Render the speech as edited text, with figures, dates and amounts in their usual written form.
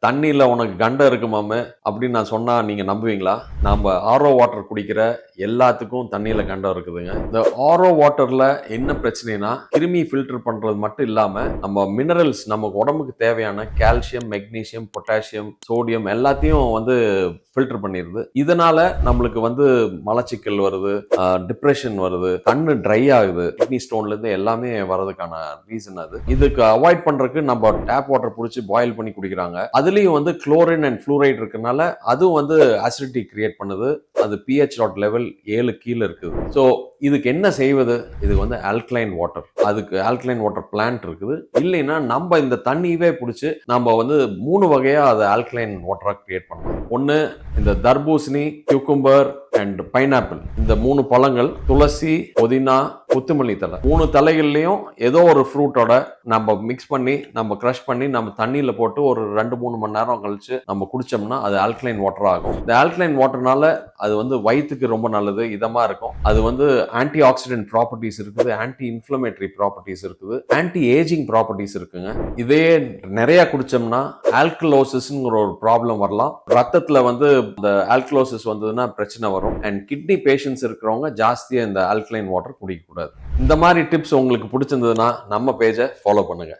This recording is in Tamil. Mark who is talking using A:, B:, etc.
A: தண்ணியில உனக்கு கண்டம் இருக்குமாமே அப்படின்னு நான் சொன்னா நீங்க நம்புவீங்களா? நாம ஆர்ஓ வாட்டர் குடிக்கிற எல்லாத்துக்கும் தண்ணியில கண்டம் இருக்குதுங்க. இந்த ஆர்ஓ வாட்டர்ல என்ன பிரச்சனைனா, கிருமி ஃபில்டர் பண்றது மட்டும் இல்லாம நம்ம மினரல்ஸ் நமக்கு உடம்புக்கு தேவையான கால்சியம், மெக்னீசியம், பொட்டாசியம், சோடியம் எல்லாத்தையும் ஃபில்டர் பண்ணிடுது. இதனால நம்மளுக்கு மலச்சிக்கல் வருது, டிப்ரெஷன் வருது, கண்ணு ட்ரை ஆகுது, கிட்னி ஸ்டோன்ல இருந்து எல்லாமே வரதுக்கான ரீசன் அது. இதுக்கு அவாய்ட் பண்றதுக்கு நம்ம டேப் வாட்டர் புடிச்சு பாயில் பண்ணி குடிக்கிறாங்க. அதுலயும் குளோரின் அண்ட் ஃப்ளூரைட் இருக்கனால அதுவும் அசிடிட்டி கிரியேட் பண்ணுது. அது pH லெவல் 7 கீழ இருக்குது. ஸோ இதுக்கு என்ன செய்வது? இது ஆல்கலைன் வாட்டர். அதுக்கு ஆல்கலைன் வாட்டர் பிளான்ட் இருக்குது. இல்லைன்னா நம்ம இந்த தண்ணியவே பிடிச்சி நம்ம 3 வகையா அதை ஆல்கலைன் வாட்டரா கிரியேட் பண்ணலாம். ஒன்று இந்த தர்பூசணி, கியூக்கும்பர் அண்ட் பைனாப்பிள், இந்த 3 பழங்கள், துளசி, புதினா, கொத்தமல்லி தழை, 3 தலைகள்லையும் ஏதோ ஒரு ஃப்ரூட்டோட நம்ம மிக்ஸ் பண்ணி நம்ம க்ரஷ் பண்ணி நம்ம தண்ணியில போட்டு ஒரு 2-3 மணி நேரம் கழிச்சு நம்ம குடிச்சோம்னா அது ஆல்கலைன் வாட்டர் ஆகும். இந்த ஆல்கலைன் வாட்டர்னால அது வயிற்றுக்கு ரொம்ப நல்லது, இதமா இருக்கும். அது ஆன்டி ஆக்சிடென்ட் ப்ராப்பர்ட்டிஸ் இருக்குது, ஆன்டி இன்ஃப்ளமேட்டரி ப்ராப்பர்ட்டிஸ் இருக்குது, ஆன்டி ஏஜிங் ப்ராப்பர்ட்டிஸ் இருக்குங்க. இதே நிறைய குடிச்சோம்னா ஆல்கலோசிஸ்ங்கிற ஒரு ப்ராப்ளம் வரலாம். ரத்தத்துல இந்த ஆல்கலோசிஸ் வந்ததுன்னா பிரச்சனை வரும். அண்ட் கிட்னி பேஷண்ட்ஸ் இருக்கிறவங்க ஜாஸ்தியா இந்த ஆல்கலைன் வாட்டர் குடிக்க கூடாது. இந்த மாதிரி டிப்ஸ் உங்களுக்கு பிடிச்சிருந்ததுன்னா நம்ம பேஜை ஃபாலோ பண்ணுங்க.